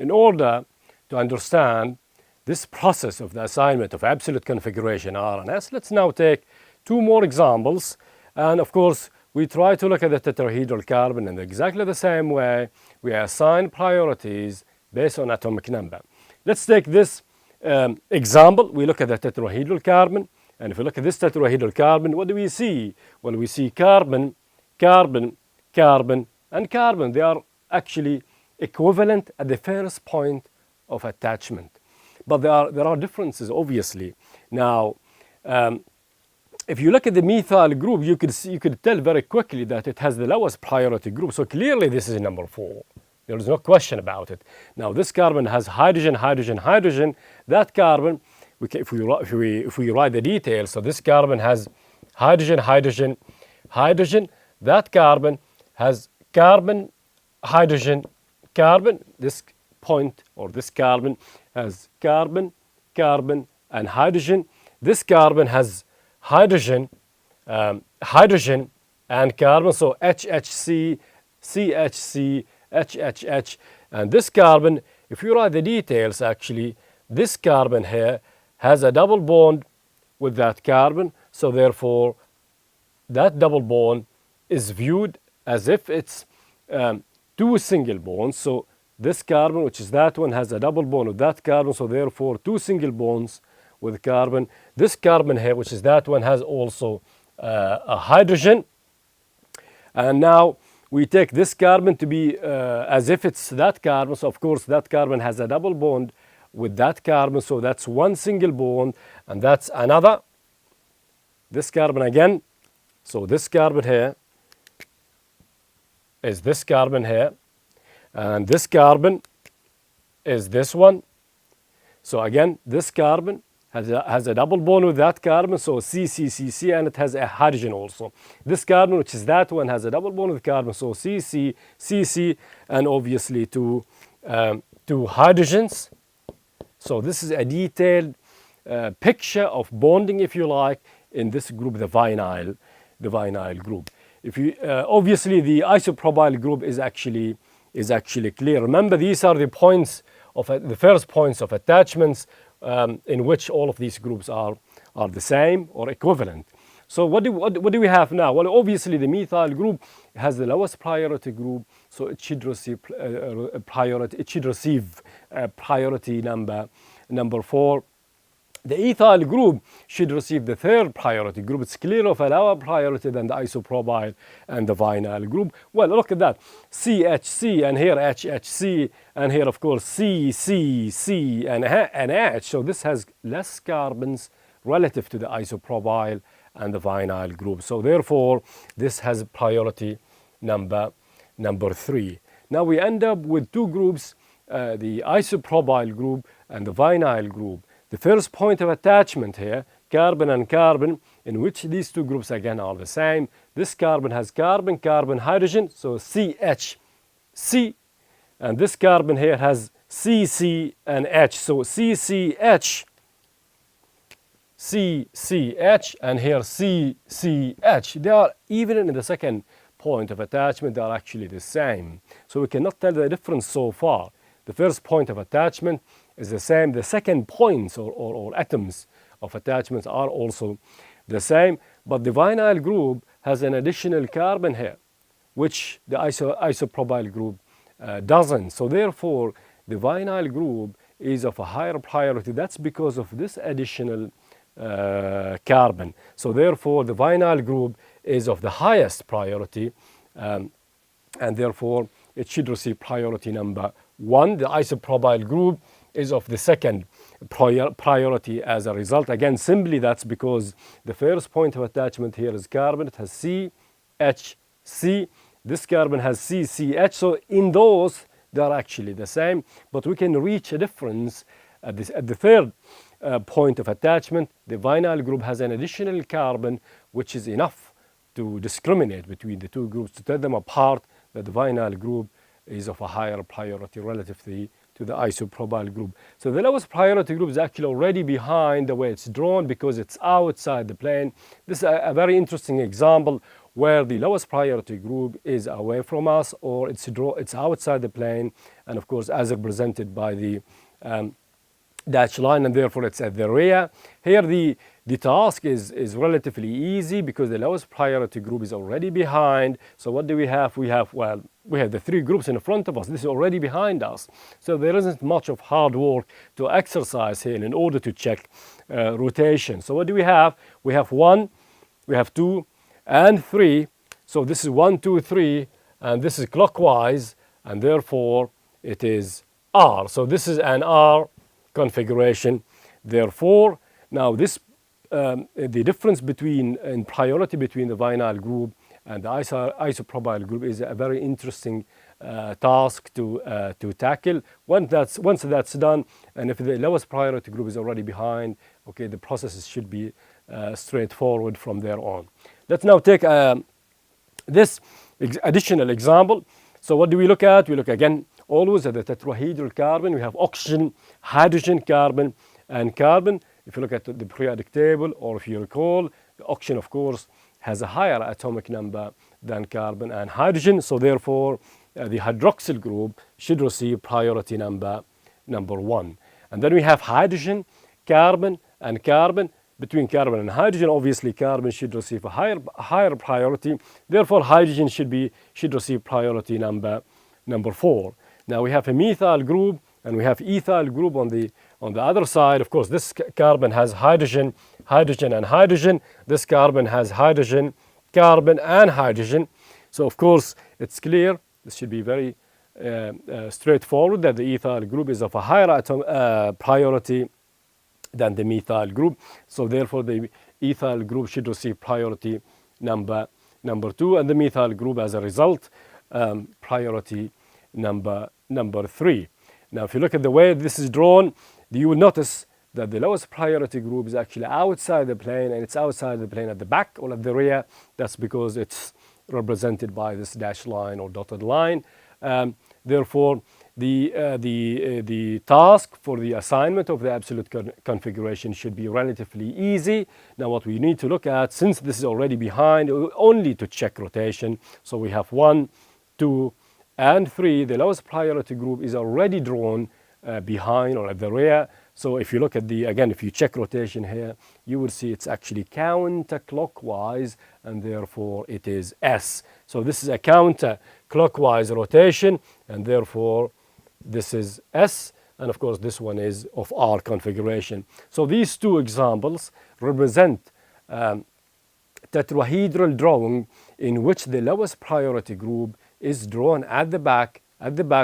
in order to understand this process of the assignment of absolute configuration R and S, let's now take two more examples. And of course, we try to look at the tetrahedral carbon in exactly the same way. We assign priorities based on atomic number. Let's take this example. We look at the tetrahedral carbon. And if we look at this tetrahedral carbon, what do we see? Well, we see carbon, carbon, carbon, and carbon. They are actually equivalent at the first point of attachment. But there are differences, obviously. Now, if you look at the methyl group, you could tell very quickly that it has the lowest priority group. So clearly, this is number 4. There is no question about it. Now, this carbon has hydrogen, hydrogen, hydrogen. That carbon, if we write the details, so this carbon has hydrogen, hydrogen, hydrogen. That carbon has carbon, hydrogen, carbon. This point or this carbon has carbon, carbon, and hydrogen. This carbon has hydrogen, hydrogen, and carbon. So HHC, CHC, HHH. And this carbon, if you write the details, actually, this carbon here has a double bond with that carbon. So therefore, that double bond is viewed as if it's two single bonds. So this carbon, which is that one, has a double bond with that carbon. So therefore, two single bonds with carbon. This carbon here, which is that one, has also a hydrogen. And now we take this carbon to be as if it's that carbon. So of course, that carbon has a double bond with that carbon. So that's one single bond, and that's another. This carbon again. So this carbon here is this carbon here. And this carbon is this one. So again, this carbon has a double bond with that carbon, so CCCC, and it has a hydrogen also. This carbon, which is that one, has a double bond with carbon, so CC, CC, and obviously two hydrogens. So this is a detailed picture of bonding, if you like, in this group, the vinyl group. If you obviously the isopropyl group is actually clear. Remember, these are the points of the first points of attachments in which all of these groups are the same or equivalent. So what do we have now? Well, obviously the methyl group has the lowest priority group, so it should receive priority. It should receive priority number 4. The ethyl group should receive the third priority group. It's clear of a lower priority than the isopropyl and the vinyl group. Well, look at that. CHC, and here HHC, and here, of course, CCC and H. So this has less carbons relative to the isopropyl and the vinyl group. So therefore, this has priority number 3. Now we end up with two groups, the isopropyl group and the vinyl group. The first point of attachment here, carbon and carbon, in which these two groups again are the same. This carbon has carbon, carbon, hydrogen, so CHC. And this carbon here has CC and H, so CCH, CCH, and here CCH. They are, even in the second point of attachment, they are actually the same. So we cannot tell the difference so far. The first point of attachment is the same. The second points or atoms of attachments are also the same. But the vinyl group has an additional carbon here, which the isopropyl group doesn't. So therefore, the vinyl group is of a higher priority. That's because of this additional carbon. So therefore, the vinyl group is of the highest priority, and therefore, it should receive priority number 1. The isopropyl group is of the second priority as a result. Again, simply that's because the first point of attachment here is carbon. It has CHC. This carbon has CCH. So in those, they are actually the same. But we can reach a difference at the third point of attachment. The vinyl group has an additional carbon, which is enough to discriminate between the two groups, to tell them apart that the vinyl group is of a higher priority relatively to the isopropyl group. So the lowest priority group is actually already behind the way it's drawn because it's outside the plane. This is a very interesting example where the lowest priority group is away from us, or it's outside the plane, and of course as represented by the dashed line, and therefore it's at the rear. Here the task is relatively easy because the lowest priority group is already behind. So what do we have? We have the three groups in front of us. This is already behind us. So there isn't much of hard work to exercise here in order to check rotation. So what do we have? We have 1, we have 2, and 3. So this is 1, 2, 3, and this is clockwise, and therefore it is R. So this is an R configuration. Therefore, now this the difference in priority between the vinyl group and the isopropyl group is a very interesting task to tackle. Once that's done, and if the lowest priority group is already behind, okay, the processes should be straightforward from there on. Let's now take this additional example. So what do we look at? We look again always at the tetrahedral carbon. We have oxygen, hydrogen, carbon, and carbon. If you look at the periodic table, or if you recall, the oxygen, of course, has a higher atomic number than carbon and hydrogen. So therefore, the hydroxyl group should receive priority number 1. And then we have hydrogen, carbon, and carbon. Between carbon and hydrogen, obviously carbon should receive a higher priority. Therefore, hydrogen should receive priority number 4. Now we have a methyl group and we have ethyl group on the other side. Of course, this carbon has hydrogen, and hydrogen. This carbon has hydrogen, carbon, and hydrogen. So of course, it's clear. This should be very straightforward that the ethyl group is of a higher priority than the methyl group. So therefore, the ethyl group should receive priority number 2, and the methyl group, as a result, priority number 3. Now, if you look at the way this is drawn, you will notice that the lowest priority group is actually outside the plane, and it's outside the plane at the back or at the rear. That's because it's represented by this dashed line or dotted line. Therefore, the task for the assignment of the absolute configuration should be relatively easy. Now, what we need to look at, since this is already behind, only to check rotation. So we have 1, 2, and 3. The lowest priority group is already drawn behind or at the rear. So if you look at if you check rotation here, you will see it's actually counterclockwise, and therefore it is S. So this is a counterclockwise rotation, and therefore this is S, and of course this one is of R configuration. So these two examples represent tetrahedral drawing in which the lowest priority group is drawn at the back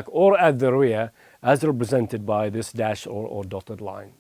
or at the rear, as represented by this dash or dotted line.